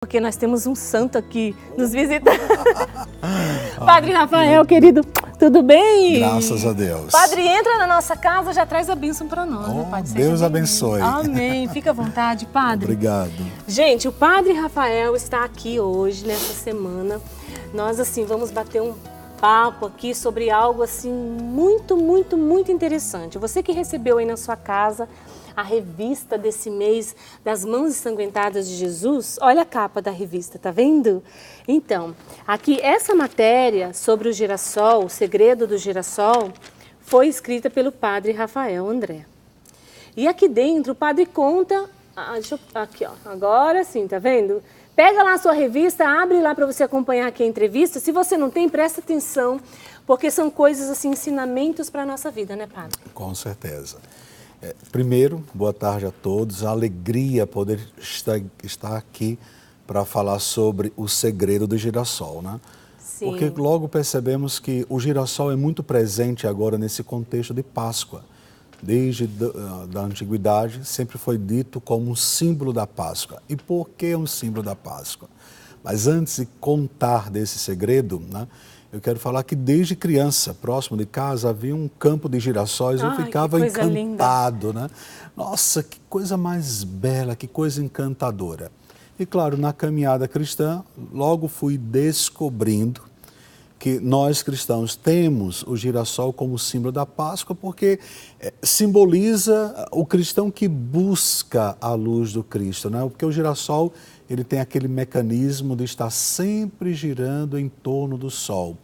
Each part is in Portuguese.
Porque nós temos um santo aqui nos visitando. Padre Rafael, querido, tudo bem? Graças a Deus. Padre, entra na nossa casa, já traz a bênção para nós, né, Padre? Seja Deus bem-vindo. abençoe. Amém. Fica à vontade, Padre. Obrigado. Gente, o Padre Rafael está aqui hoje, nessa semana. Nós, assim, vamos bater um papo aqui sobre algo, assim, muito interessante. Você que recebeu aí na sua casa a revista desse mês das Mãos Ensanguentadas de Jesus, olha a capa da revista, tá vendo? Então, aqui essa matéria sobre o girassol, o segredo do girassol, foi escrita pelo Padre Rafael André. E aqui dentro o padre conta, aqui ó, agora sim, tá vendo? Pega lá a sua revista, abre lá para você acompanhar aqui a entrevista. Se você não tem, presta atenção, porque são coisas assim, ensinamentos para a nossa vida, né, Padre? Com certeza. Primeiro, boa tarde a todos. A alegria poder estar aqui para falar sobre o segredo do girassol, né? Sim. Porque logo percebemos que o girassol é muito presente agora nesse contexto de Páscoa. Desde da antiguidade, sempre foi dito como um símbolo da Páscoa. E por que um símbolo da Páscoa? Mas antes de contar desse segredo, né, eu quero falar que desde criança, próximo de casa, havia um campo de girassóis. Eu ficava encantado, né? Nossa, que coisa mais bela, que coisa encantadora. E claro, na caminhada cristã, logo fui descobrindo que nós cristãos temos o girassol como símbolo da Páscoa, porque simboliza o cristão que busca a luz do Cristo, né? Porque o girassol, ele tem aquele mecanismo de estar sempre girando em torno do sol.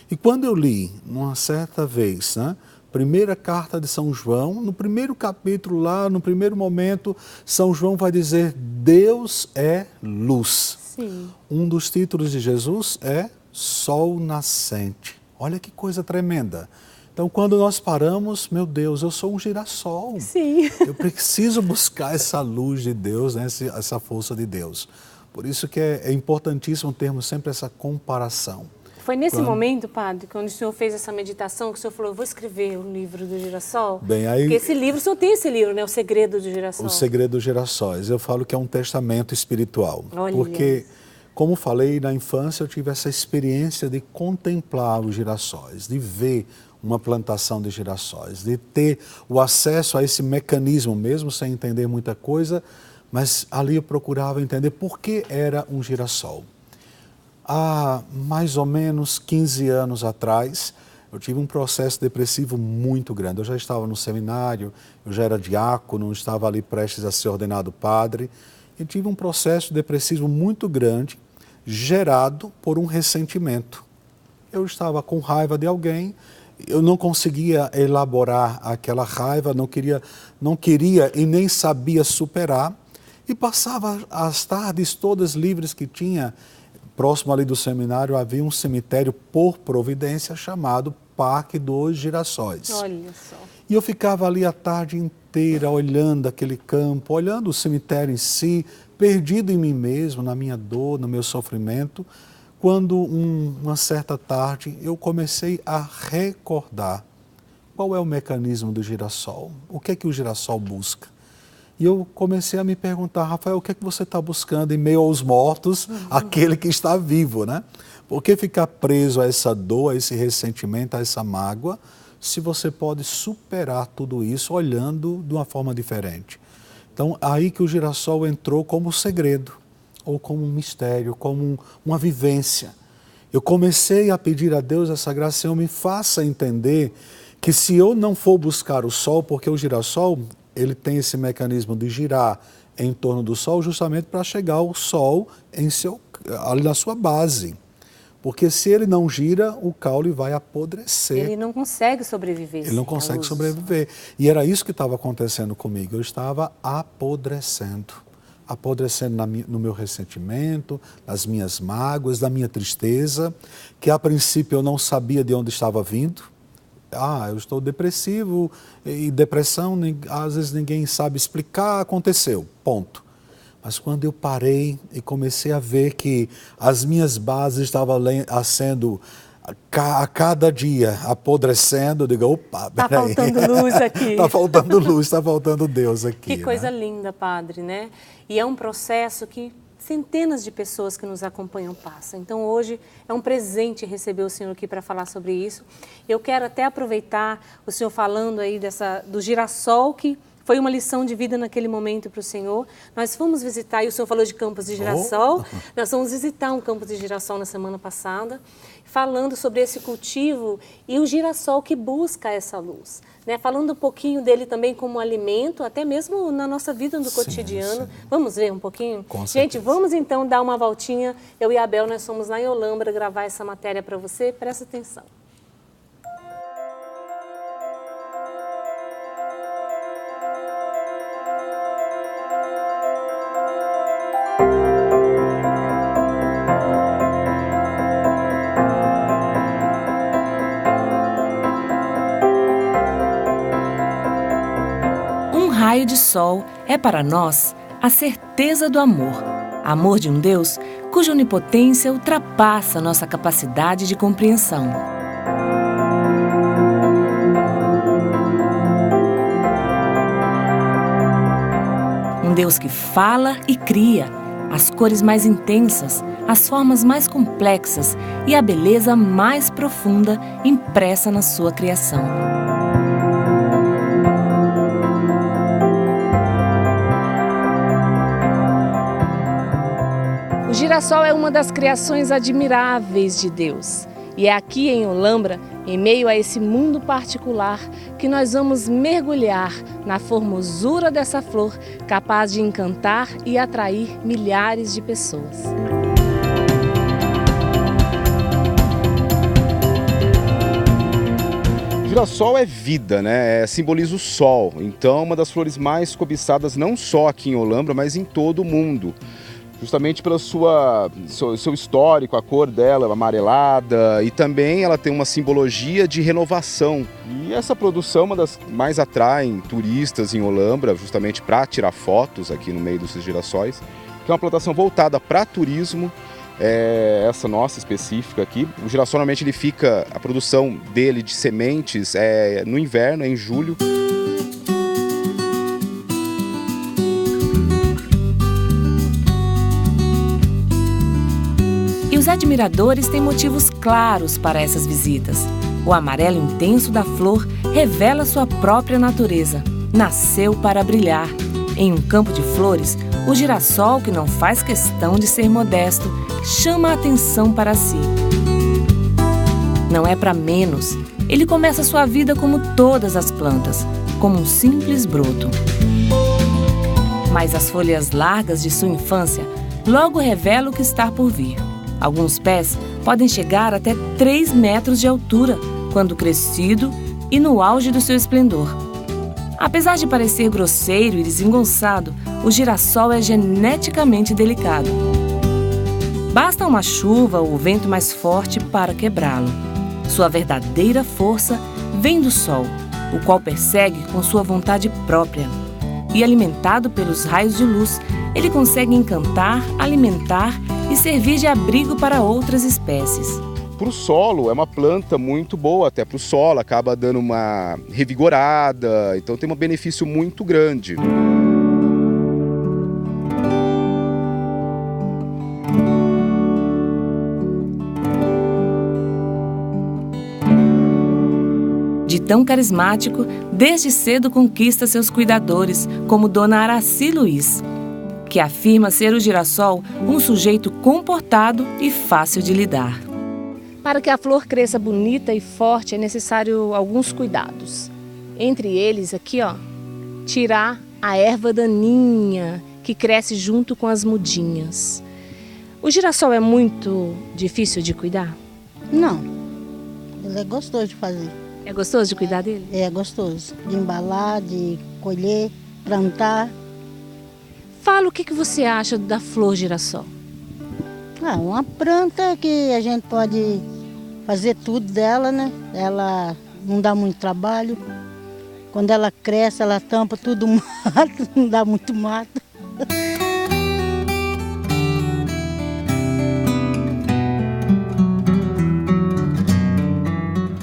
E quando eu li, numa certa vez, né, primeira carta de São João, no primeiro capítulo lá, no primeiro momento, São João vai dizer, Deus é luz. Sim. Um dos títulos de Jesus é Sol Nascente. Olha que coisa tremenda. Então, quando nós paramos, meu Deus, eu sou um girassol. Sim. Eu preciso buscar essa luz de Deus, né? Essa força de Deus. Por isso que é importantíssimo termos sempre essa comparação. Foi nesse momento, Padre, quando o senhor fez essa meditação, que o senhor falou, eu vou escrever o livro do girassol? Bem, aí, porque esse livro, o senhor tem esse livro, né? O Segredo do Girassol. O Segredo dos Girassóis. Eu falo que é um testamento espiritual. Olha. Porque, como falei, na infância eu tive essa experiência de contemplar os girassóis, de ver uma plantação de girassóis, de ter o acesso a esse mecanismo, mesmo sem entender muita coisa, mas ali eu procurava entender por que era um girassol. Há mais ou menos 15 anos atrás, eu tive um processo depressivo muito grande. Eu já estava no seminário, eu já era diácono, estava ali prestes a ser ordenado padre, e tive um processo depressivo muito grande, gerado por um ressentimento. Eu estava com raiva de alguém, eu não conseguia elaborar aquela raiva, não queria e nem sabia superar, e passava as tardes todas livres que tinha. Próximo ali do seminário havia um cemitério por providência chamado Parque dos Girassóis. Olha só. E eu ficava ali a tarde inteira olhando aquele campo, olhando o cemitério em si, perdido em mim mesmo, na minha dor, no meu sofrimento, quando uma certa tarde eu comecei a recordar qual é o mecanismo do girassol, o que é que o girassol busca. E eu comecei a me perguntar, Rafael, o que é que você está buscando em meio aos mortos, aquele que está vivo, né? Por que ficar preso a essa dor, a esse ressentimento, a essa mágoa, se você pode superar tudo isso olhando de uma forma diferente? Então, aí que o girassol entrou como segredo, ou como um mistério, como uma vivência. Eu comecei a pedir a Deus essa graça, Senhor, me faça entender que se eu não for buscar o sol, porque o girassol, ele tem esse mecanismo de girar em torno do sol justamente para chegar ao sol ali na sua base. Porque se ele não gira, o caule vai apodrecer. Ele não consegue sobreviver. Ele não consegue sobreviver. E era isso que estava acontecendo comigo. Eu estava apodrecendo no meu ressentimento, nas minhas mágoas, na minha tristeza, que a princípio eu não sabia de onde estava vindo. Eu estou depressivo, e depressão, às vezes ninguém sabe explicar, aconteceu, ponto. Mas quando eu parei e comecei a ver que as minhas bases estavam sendo a cada dia apodrecendo, eu digo, opa, peraí. Está faltando luz aqui. Está faltando luz, está faltando Deus aqui. Que coisa linda, Padre, né? E é um processo que centenas de pessoas que nos acompanham passam. Então hoje é um presente receber o senhor aqui para falar sobre isso. Eu quero até aproveitar o senhor falando aí do girassol, que foi uma lição de vida naquele momento para o senhor. Nós fomos visitar, e o senhor falou de campos de girassol, nós fomos visitar um campo de girassol na semana passada, falando sobre esse cultivo e o girassol que busca essa luz. Né? Falando um pouquinho dele também como alimento, até mesmo na nossa vida do cotidiano. Sim. Vamos ver um pouquinho? Com certeza. Gente, vamos então dar uma voltinha. Eu e a Abel, nós fomos lá em Olambra gravar essa matéria para você. Presta atenção. Raio de sol é para nós a certeza do amor. Amor de um Deus cuja onipotência ultrapassa nossa capacidade de compreensão. Um Deus que fala e cria as cores mais intensas, as formas mais complexas e a beleza mais profunda impressa na sua criação. O girassol é uma das criações admiráveis de Deus. E é aqui em Olambra, em meio a esse mundo particular, que nós vamos mergulhar na formosura dessa flor, capaz de encantar e atrair milhares de pessoas. O girassol é vida, né? Simboliza o sol. Então, uma das flores mais cobiçadas não só aqui em Olambra, mas em todo o mundo. Justamente pelo seu histórico, a cor dela amarelada, e também ela tem uma simbologia de renovação. E essa produção é uma das que mais atraem turistas em Olambra, justamente para tirar fotos aqui no meio desses girassóis, que é uma plantação voltada para turismo, essa nossa específica aqui. O girassol normalmente a produção dele de sementes no inverno, em julho. Os admiradores têm motivos claros para essas visitas. O amarelo intenso da flor revela sua própria natureza. Nasceu para brilhar. Em um campo de flores, o girassol, que não faz questão de ser modesto, chama a atenção para si. Não é para menos. Ele começa sua vida como todas as plantas, como um simples broto. Mas as folhas largas de sua infância logo revelam o que está por vir. Alguns pés podem chegar até 3 metros de altura, quando crescido e no auge do seu esplendor. Apesar de parecer grosseiro e desengonçado, o girassol é geneticamente delicado. Basta uma chuva ou o vento mais forte para quebrá-lo. Sua verdadeira força vem do sol, o qual persegue com sua vontade própria. E alimentado pelos raios de luz, ele consegue encantar, alimentar e servir de abrigo para outras espécies. Para o solo, é uma planta muito boa, até para o solo, acaba dando uma revigorada, então tem um benefício muito grande. De tão carismático, desde cedo conquista seus cuidadores, como Dona Araci Luiz, que afirma ser o girassol um sujeito comportado e fácil de lidar. Para que a flor cresça bonita e forte é necessário alguns cuidados. Entre eles, aqui, tirar a erva daninha que cresce junto com as mudinhas. O girassol é muito difícil de cuidar? Não, ele é gostoso de fazer. É gostoso de cuidar dele? É gostoso, de embalar, de colher, plantar. Fala o que você acha da flor girassol. Uma planta que a gente pode fazer tudo dela, né? Ela não dá muito trabalho. Quando ela cresce, ela tampa tudo mato, não dá muito mato.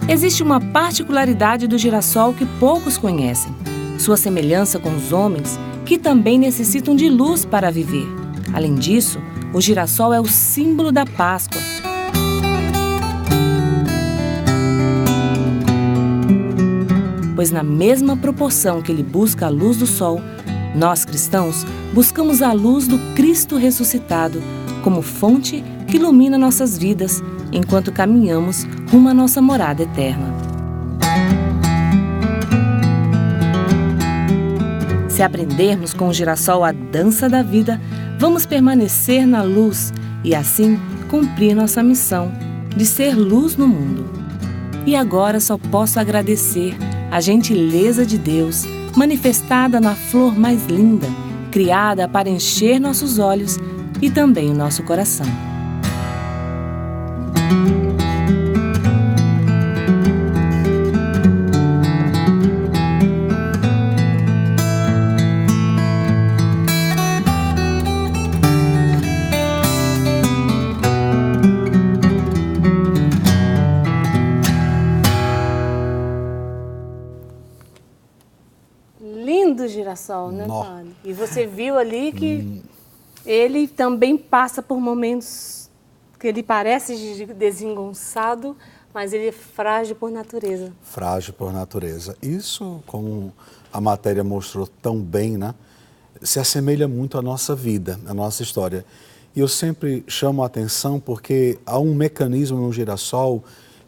Existe uma particularidade do girassol que poucos conhecem: sua semelhança com os homens, que também necessitam de luz para viver. Além disso, o girassol é o símbolo da Páscoa. Pois na mesma proporção que ele busca a luz do sol, nós cristãos buscamos a luz do Cristo ressuscitado como fonte que ilumina nossas vidas enquanto caminhamos rumo à nossa morada eterna. Se aprendermos com o girassol a dança da vida, vamos permanecer na luz e assim cumprir nossa missão de ser luz no mundo. E agora só posso agradecer a gentileza de Deus manifestada na flor mais linda, criada para encher nossos olhos e também o nosso coração. Lindo girassol, né, Nó. padre? E você viu ali que ele também passa por momentos que ele parece desengonçado, mas ele é frágil por natureza. Frágil por natureza. Isso, como a matéria mostrou tão bem, né, se assemelha muito à nossa vida, à nossa história. E eu sempre chamo a atenção porque há um mecanismo no girassol,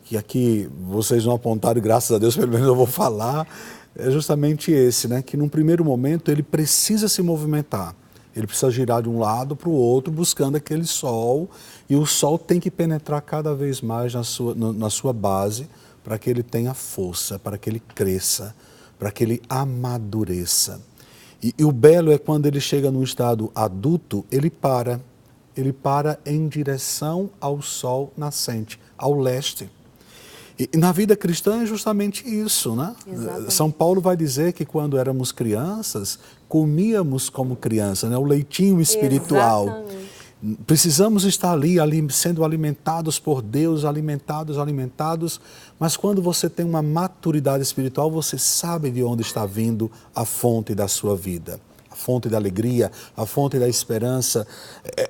que aqui vocês não apontaram, graças a Deus, pelo menos eu vou falar, é justamente esse, né, que num primeiro momento ele precisa se movimentar. Ele precisa girar de um lado para o outro buscando aquele sol, e o sol tem que penetrar cada vez mais na sua base para que ele tenha força, para que ele cresça, para que ele amadureça. E o belo é quando ele chega num estado adulto, ele para em direção ao sol nascente, ao leste. E na vida cristã é justamente isso, né? Exatamente. São Paulo vai dizer que quando éramos crianças, comíamos como criança, né? O leitinho espiritual. Exatamente. Precisamos estar ali sendo alimentados por Deus, alimentados, mas quando você tem uma maturidade espiritual, você sabe de onde está vindo a fonte da sua vida. A fonte da alegria, a fonte da esperança.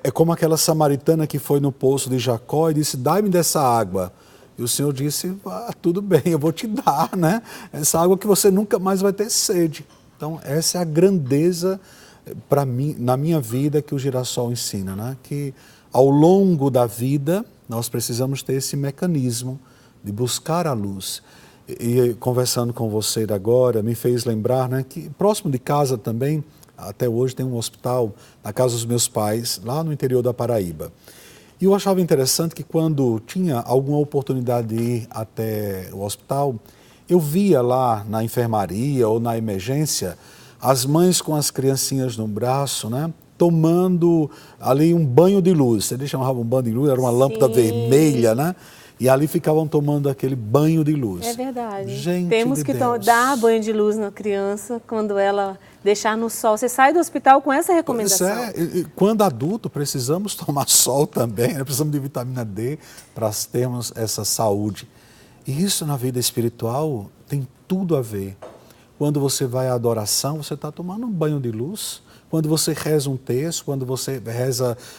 É como aquela samaritana que foi no poço de Jacó e disse, dai-me dessa água. E o Senhor disse, tudo bem, eu vou te dar, né? Essa água que você nunca mais vai ter sede. Então, essa é a grandeza para mim, na minha vida, que o girassol ensina, né? Que ao longo da vida, nós precisamos ter esse mecanismo de buscar a luz. E conversando com você agora, me fez lembrar, né, que próximo de casa também, até hoje tem um hospital, na casa dos meus pais, lá no interior da Paraíba. E eu achava interessante que quando tinha alguma oportunidade de ir até o hospital, eu via lá na enfermaria ou na emergência as mães com as criancinhas no braço, né, tomando ali um banho de luz. Eles chamavam um banho de luz, era uma lâmpada vermelha, né? E ali ficavam tomando aquele banho de luz. É verdade. Gente Temos de que Deus. dar banho de luz na criança quando ela deixar no sol. Você sai do hospital com essa recomendação. Quando adulto, precisamos tomar sol também, né? Precisamos de vitamina D para termos essa saúde. E isso na vida espiritual tem tudo a ver. Quando você vai à adoração, você está tomando um banho de luz. Quando você reza um texto, quando você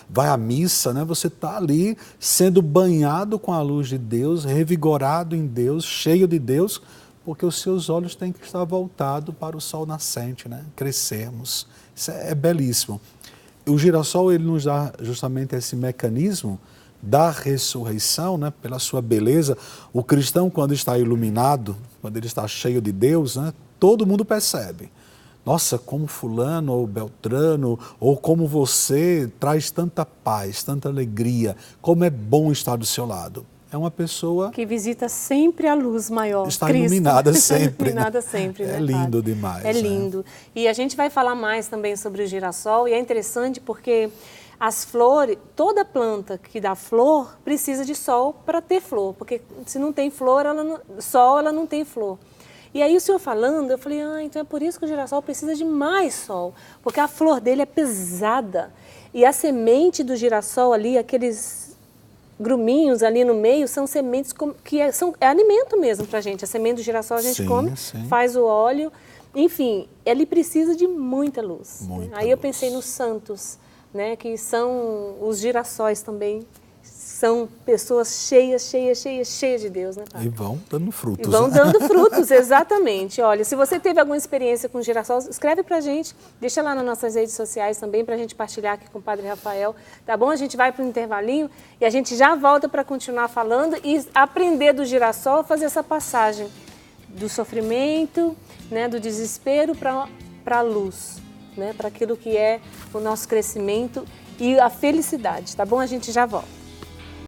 vai à missa, né, você está ali sendo banhado com a luz de Deus, revigorado em Deus, cheio de Deus, porque os seus olhos têm que estar voltados para o sol nascente, né? Crescermos. Isso é belíssimo. O girassol, ele nos dá justamente esse mecanismo da ressurreição, né, pela sua beleza. O cristão, quando está iluminado, quando ele está cheio de Deus, né, todo mundo percebe. Nossa, como fulano ou beltrano, ou como você traz tanta paz, tanta alegria, como é bom estar do seu lado. É uma pessoa que visita sempre a luz maior, está Cristo. iluminada sempre. Iluminada sempre, né, É lindo padre? demais. É lindo. E a gente vai falar mais também sobre o girassol, e é interessante porque as flores, toda planta que dá flor precisa de sol para ter flor, porque se não tem flor, sol, ela não tem flor. E aí o senhor falando, eu falei, então é por isso que o girassol precisa de mais sol, porque a flor dele é pesada. E a semente do girassol ali, aqueles gruminhos ali no meio, são sementes que é alimento mesmo para a gente. A semente do girassol a gente come, faz o óleo, enfim, ele precisa de muita luz. Aí eu pensei nos santos, né, que são os girassóis também. São pessoas cheias de Deus, né, Padre? E vão dando frutos. E vão dando frutos, exatamente. Olha, se você teve alguma experiência com girassol, escreve pra gente, deixa lá nas nossas redes sociais também pra gente partilhar aqui com o Padre Rafael, tá bom? A gente vai para um intervalinho e a gente já volta para continuar falando e aprender do girassol, fazer essa passagem do sofrimento, né, do desespero para a luz, né, para aquilo que é o nosso crescimento e a felicidade, tá bom? A gente já volta.